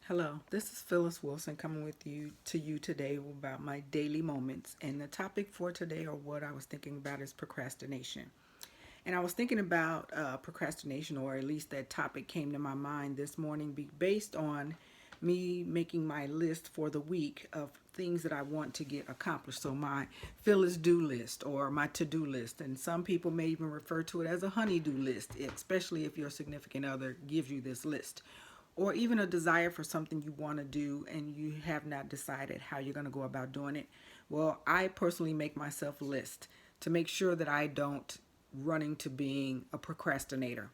Hello, this is Phyllis Wilson coming with you today about my daily moments. And the topic for today, or what I was thinking about, is procrastination. And I was thinking about procrastination, or at least that topic came to my mind this morning, based on me making my list for the week of things that I want to get accomplished. So my Phyllis do list or my to-do list, and some people may even refer to it as a honey-do list, especially if your significant other gives you this list, or even a desire for something you want to do and you have not decided how you're going to go about doing it. Well, I personally make myself a list to make sure that I don't run into being a procrastinator.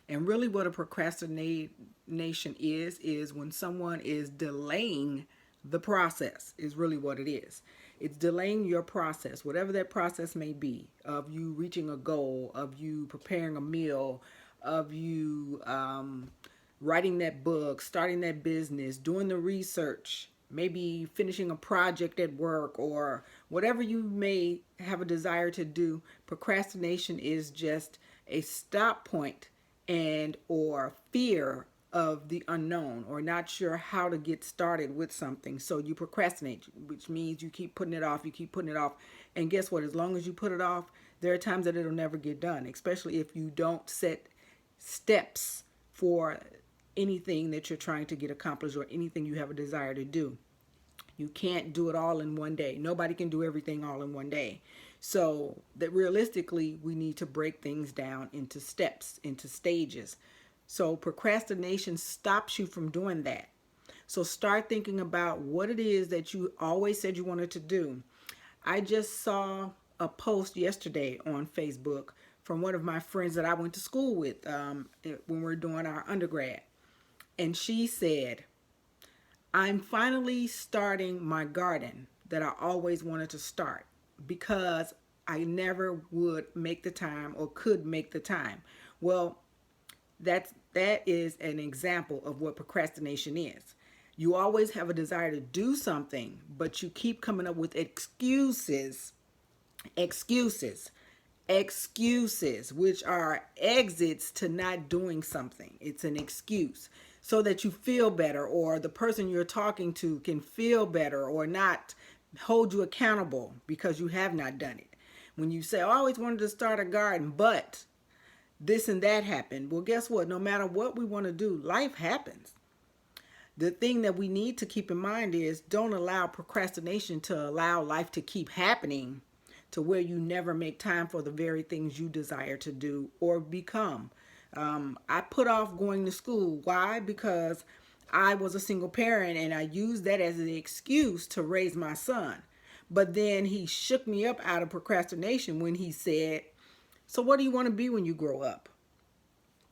And really, what a procrastination is when someone is delaying the process, is really what it is. It's delaying your process, whatever that process may be, of you reaching a goal, of you preparing a meal, of you writing that book, starting that business, doing the research, maybe finishing a project at work, or whatever you may have a desire to do. Procrastination is just a stop point and or fear of the unknown, or not sure how to get started with something. So you procrastinate, which means you keep putting it off, you keep putting it off. And guess what? As long as you put it off, there are times that it'll never get done, especially if you don't set steps for anything that you're trying to get accomplished or anything you have a desire to do. You can't do it all in one day. Nobody can do everything all in one day. So that realistically, we need to break things down into steps, into stages. So procrastination stops you from doing that. So start thinking about what it is that you always said you wanted to do. I just saw a post yesterday on Facebook from one of my friends that I went to school with when we were doing our undergrad. And she said, I'm finally starting my garden that I always wanted to start because I never would make the time or could make the time. Well, that is an example of what procrastination is. You always have a desire to do something, but you keep coming up with excuses, which are exits to not doing something. It's an excuse so that you feel better, or the person you're talking to can feel better, or not hold you accountable because you have not done it. When you say, I always wanted to start a garden, but this and that happened. Well, guess what? No matter what we want to do, life happens. The thing that we need to keep in mind is don't allow procrastination to allow life to keep happening to where you never make time for the very things you desire to do or become. I put off going to school. Why? Because I was a single parent and I used that as an excuse to raise my son. But then he shook me up out of procrastination when he said, so what do you want to be when you grow up?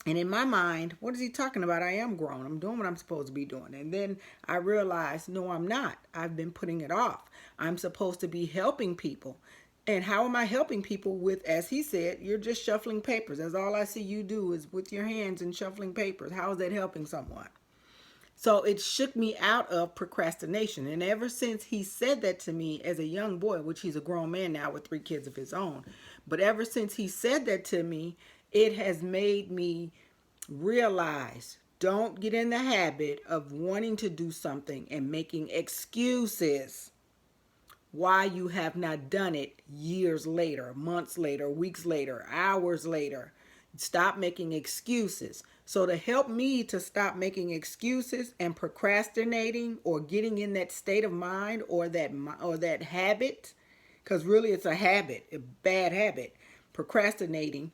And in my mind, what is he talking about? I am grown. I'm doing what I'm supposed to be doing. And then I realized, no, I'm not. I've been putting it off. I'm supposed to be helping people. And how am I helping people with, as he said, you're just shuffling papers. That's all I see you do is with your hands and shuffling papers. How is that helping someone? So it shook me out of procrastination. And ever since he said that to me as a young boy, which he's a grown man now with 3 kids of his own, but ever since he said that to me, it has made me realize, don't get in the habit of wanting to do something and making excuses why you have not done it years later, months later, weeks later, hours later. Stop making excuses. So to help me to stop making excuses and procrastinating or getting in that state of mind or that habit, because really it's a habit, a bad habit, procrastinating.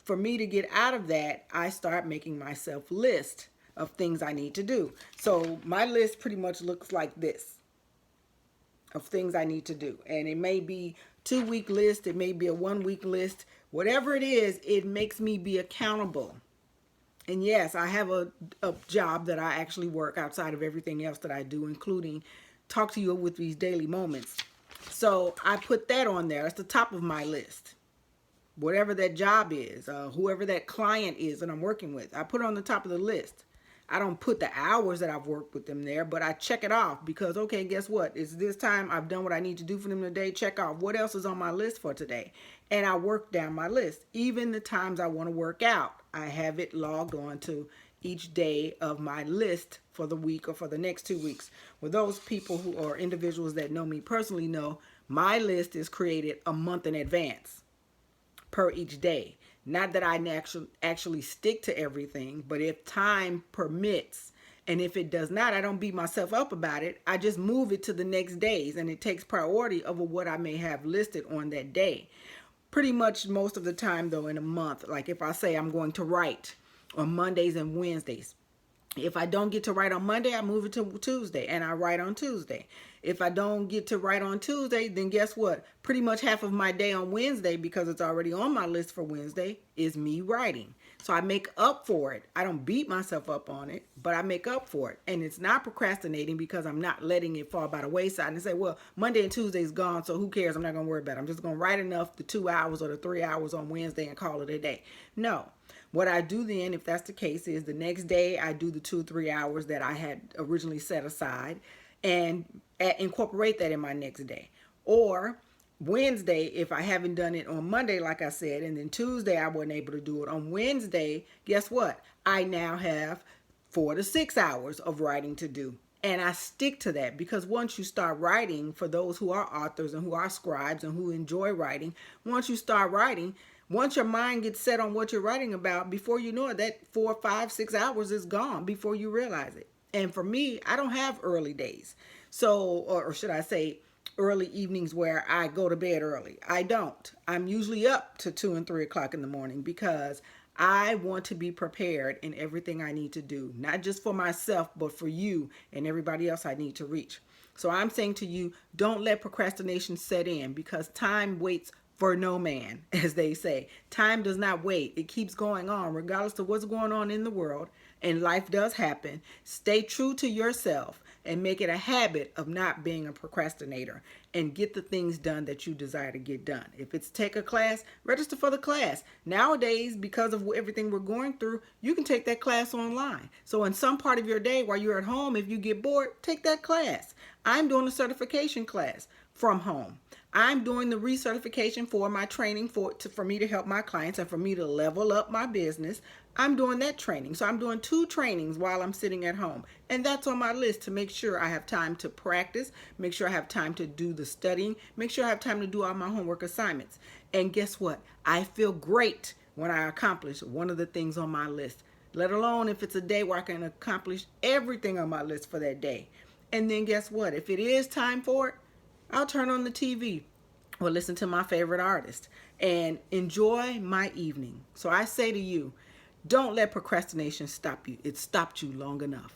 For me to get out of that, I start making myself list of things I need to do. So my list pretty much looks like this of things I need to do. And it may be 2-week list, it may be a 1-week list. Whatever it is, it makes me be accountable. And yes, I have a job that I actually work outside of everything else that I do, including talk to you with these daily moments. So I put that on there. It's the top of my list. Whatever that job is, whoever that client is that I'm working with, I put it on the top of the list. I don't put the hours that I've worked with them there, but I check it off because, okay, guess what? It's this time I've done what I need to do for them today. Check off what else is on my list for today. And I work down my list. Even the times I want to work out, I have it logged on to each day of my list for the week or for the next 2 weeks. Well, those people who are individuals that know me personally know my list is created a month in advance per each day. Not that I actually stick to everything, but if time permits, and if it does not, I don't beat myself up about it. I just move it to the next days, and it takes priority over what I may have listed on that day. Pretty much most of the time, though, in a month, like if I say I'm going to write on Mondays and Wednesdays, if I don't get to write on Monday, I move it to Tuesday and I write on Tuesday. If I don't get to write on Tuesday, then guess what? Pretty much half of my day on Wednesday, because it's already on my list for Wednesday, is me writing. So I make up for it. I don't beat myself up on it, but I make up for it. And it's not procrastinating because I'm not letting it fall by the wayside and say, well, Monday and Tuesday is gone, so who cares? I'm not going to worry about it. I'm just going to write enough the 2 hours or the 3 hours on Wednesday and call it a day. No. What I do then, if that's the case, is the next day I do the 2-3 hours that I had originally set aside and incorporate that in my next day. Or Wednesday, if I haven't done it on Monday, like I said, and then Tuesday I wasn't able to do it. On Wednesday, guess what? I now have 4 to 6 hours of writing to do. And I stick to that, because once you start writing, for those who are authors and who are scribes and who enjoy writing, once you start writing, once your mind gets set on what you're writing about, before you know it, that 4, 5, 6 hours is gone before you realize it. And for me, I don't have early days. So, or should I say, early evenings where I go to bed early. I don't. I'm usually up to 2 and 3 o'clock in the morning, because I want to be prepared in everything I need to do, not just for myself, but for you and everybody else I need to reach. So I'm saying to you, don't let procrastination set in, because time waits for no man, as they say. Time does not wait. It keeps going on regardless of what's going on in the world, and life does happen. Stay true to yourself and make it a habit of not being a procrastinator, and get the things done that you desire to get done. If it's take a class, register for the class. Nowadays, because of everything we're going through, you can take that class online. So in some part of your day while you're at home, if you get bored, take that class. I'm doing a certification class from home. I'm doing the recertification for my training for me to help my clients and for me to level up my business. I'm doing that training. So I'm doing 2 trainings while I'm sitting at home. And that's on my list, to make sure I have time to practice, make sure I have time to do the studying, make sure I have time to do all my homework assignments. And guess what? I feel great when I accomplish one of the things on my list, let alone if it's a day where I can accomplish everything on my list for that day. And then guess what? If it is time for it, I'll turn on the TV or listen to my favorite artist and enjoy my evening. So I say to you, don't let procrastination stop you. It stopped you long enough.